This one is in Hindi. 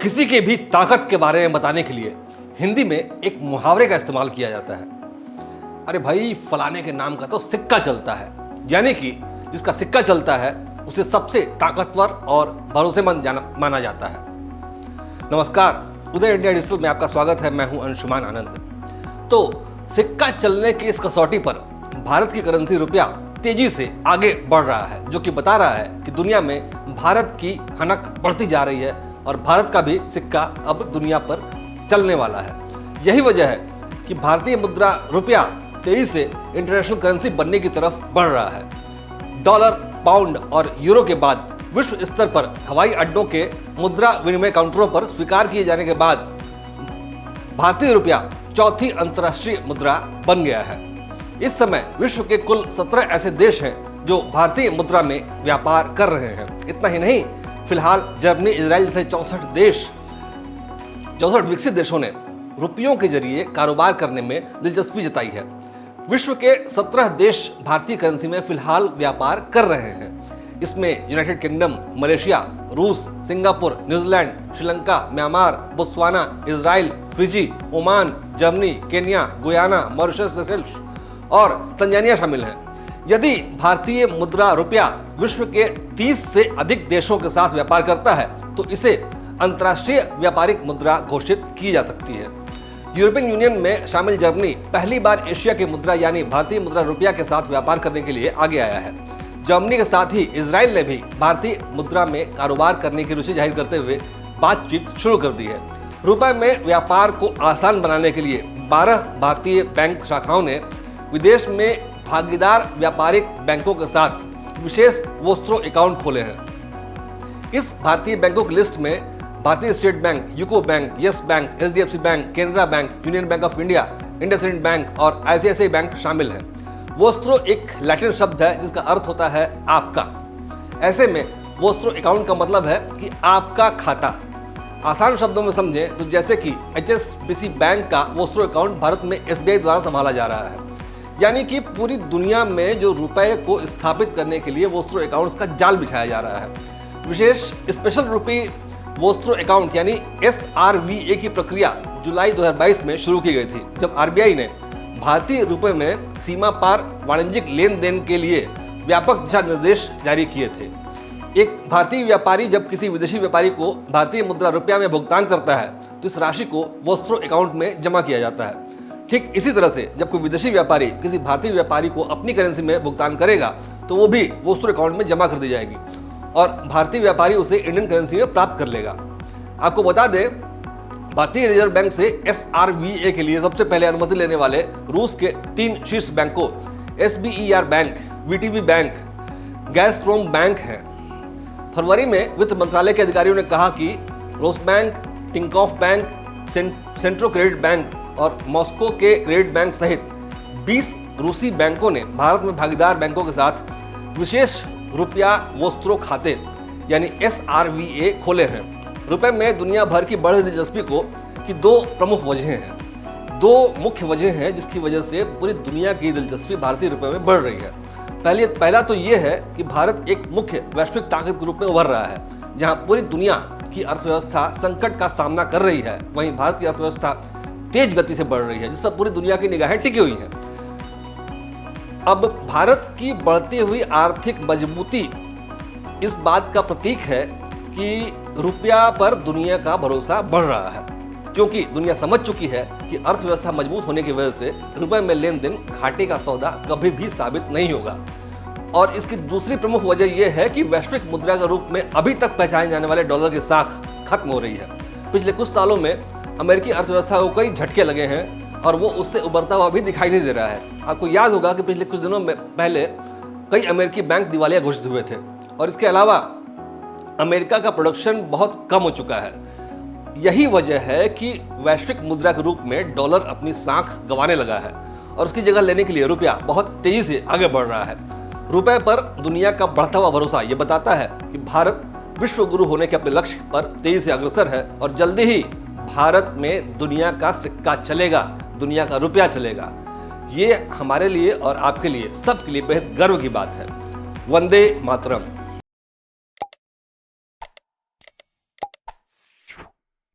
किसी की भी ताकत के बारे में बताने के लिए हिंदी में एक मुहावरे का इस्तेमाल किया जाता है। अरे भाई, फलाने के नाम का तो सिक्का चलता है, यानी कि जिसका सिक्का चलता है उसे सबसे ताकतवर और भरोसेमंद माना जाता है। नमस्कार, उदय इंडिया डिजिटल में आपका स्वागत है। मैं हूं अंशुमान आनंद। तो सिक्का चलने की इस कसौटी पर भारत की करेंसी रुपया तेजी से आगे बढ़ रहा है, जो कि बता रहा है कि दुनिया में भारत की हनक बढ़ती जा रही है और भारत का भी सिक्का अब दुनिया पर चलने वाला है। यही वजह है कि भारतीय मुद्रा रुपया तेजी से इंटरनेशनल करेंसी बनने की तरफ बढ़ रहा है। डॉलर, पाउंड और यूरो के बाद विश्व स्तर पर हवाई अड्डों के मुद्रा विनिमय काउंटरों पर स्वीकार किए जाने के बाद भारतीय रुपया चौथी अंतर्राष्ट्रीय मुद्रा बन गया है। इस समय विश्व के कुल 17 ऐसे देश हैं जो भारतीय मुद्रा में व्यापार कर रहे हैं। इतना ही नहीं, फिलहाल जर्मनी, इजराइल जैसे 64 विकसित देशों ने रुपयों के जरिए कारोबार करने में दिलचस्पी जताई है। विश्व के 17 देश भारतीय करेंसी में फिलहाल व्यापार कर रहे हैं। इसमें यूनाइटेड किंगडम, मलेशिया, रूस, Singapore, New Zealand, Sri Lanka, Myanmar, Botswana, Israel, Fiji, Oman, Germany, Kenya, Guyana, Mauritius, Seychelles और तंजानिया शामिल हैं। यदि भारतीय मुद्रा रुपया विश्व के 30 से अधिक देशों के साथ व्यापार करता है तो इसे अंतर्राष्ट्रीय व्यापारिक मुद्रा घोषित की जा सकती है। यूरोपियन यूनियन में शामिल जर्मनी पहली बार एशिया की मुद्रा यानी भारतीय मुद्रा रुपया के साथ व्यापार करने के लिए आगे आया है। जर्मनी के साथ ही इजराइल ने भी भारतीय मुद्रा में कारोबार करने की रुचि जाहिर करते हुए बातचीत शुरू कर दी है। रुपए में व्यापार को आसान बनाने के लिए 12 भारतीय बैंक शाखाओं ने विदेश में भागीदार व्यापारिक बैंकों के साथ विशेष वोस्त्रो अकाउंट खोले हैं। इस भारतीय बैंकों की लिस्ट में भारतीय state bank, UCO bank, yes bank, HDFC bank, Canara bank, union bank of India, IndusInd bank और आईसीआईसीआई बैंक शामिल हैं। वोस्त्रो एक लैटिन शब्द है जिसका अर्थ होता है आपका। ऐसे में वोस्त्रो अकाउंट का मतलब है कि आपका खाता। आसान शब्दों में समझें तो जैसे कि एचएसबीसी बैंक का वोस्त्रो अकाउंट भारत में एसबीआई द्वारा संभाला जा रहा है। यानी कि पूरी दुनिया में जो रुपए को स्थापित करने के लिए वोस्त्रो अकाउंट्स का जाल बिछाया जा रहा है। विशेष स्पेशल रुपी वोस्त्रो अकाउंट यानी SRVA की प्रक्रिया जुलाई 2022 में शुरू की गई थी, जब आरबीआई ने भारतीय रुपए में सीमा पार वाणिज्यिक लेन देन के लिए व्यापक दिशा निर्देश जारी किए थे। एक भारतीय व्यापारी जब किसी विदेशी व्यापारी को भारतीय मुद्रा रुपया में भुगतान करता है तो इस राशि को वोस्त्रो अकाउंट में जमा किया जाता है। ठीक इसी तरह से जब कोई विदेशी व्यापारी किसी भारतीय व्यापारी को अपनी करेंसी में भुगतान करेगा तो वो भी वोस्त्रो अकाउंट में जमा कर दी जाएगी और भारतीय व्यापारी उसे इंडियन करेंसी में प्राप्त कर लेगा। आपको बता दें, भारतीय रिजर्व बैंक से SRVA के लिए सबसे पहले अनुमति लेने वाले रूस के 3 शीर्ष बैंकों SBER bank, VTB bank, Gazprom bank हैं। फरवरी में वित्त मंत्रालय के अधिकारियों ने कहा कि रोसबैंक, टिंकॉफ बैंक, सेंट्रो क्रेडिट बैंक और मॉस्को के क्रेडिट बैंक सहित 20 रूसी बैंकों ने भारत में भागीदार बैंकों के साथ विशेष रुपया वोस्त्रो खाते यानी SRVA खोले हैं। रुपए में दुनिया भर की बढ़ रही दिलचस्पी की 2 प्रमुख वजहें हैं। 2 मुख्य वजह हैं जिसकी वजह से पूरी दुनिया की दिलचस्पी भारतीय रुपए में बढ़ रही है। पहला तो ये है कि भारत एक मुख्य वैश्विक ताकत के रूप में उभर रहा है। जहां पूरी दुनिया की अर्थव्यवस्था संकट का सामना कर रही है, वहीं भारत की अर्थव्यवस्था तेज गति से बढ़ रही है, जिस पर पूरी दुनिया की निगाहें टिकी हुई हैं। अब भारत की बढ़ती हुई आर्थिक मजबूती इस बात का प्रतीक है कि रुपया पर दुनिया का भरोसा बढ़ रहा है, क्योंकि दुनिया समझ चुकी है कि अर्थव्यवस्था मजबूत होने की वजह से रुपए में लेन देन घाटे का सौदा कभी भी साबित नहीं होगा। और इसकी दूसरी प्रमुख वजह यह है कि वैश्विक मुद्रा के रूप में अभी तक पहचाने जाने वाले डॉलर की साख खत्म हो रही है। पिछले कुछ सालों में अमेरिकी अर्थव्यवस्था को कई झटके लगे हैं और वो उससे उबरता हुआ भी दिखाई नहीं दे रहा है। आपको याद होगा कि पिछले कुछ दिनों में पहले कई अमेरिकी बैंक दिवालिया घोषित हुए थे और इसके अलावा अमेरिका का प्रोडक्शन बहुत कम हो चुका है। यही वजह है कि वैश्विक मुद्रा के रूप में डॉलर अपनी साख गंवाने लगा है और उसकी जगह लेने के लिए रुपया बहुत तेजी से आगे बढ़ रहा है। रुपए पर दुनिया का बढ़ता हुआ भरोसा ये बताता है कि भारत विश्व गुरु होने के अपने लक्ष्य पर तेजी से अग्रसर है और जल्दी ही भारत में दुनिया का सिक्का चलेगा, दुनिया का रुपया चलेगा। ये हमारे लिए और आपके लिए, सबके लिए बेहद गर्व की बात है। वंदे मातरम।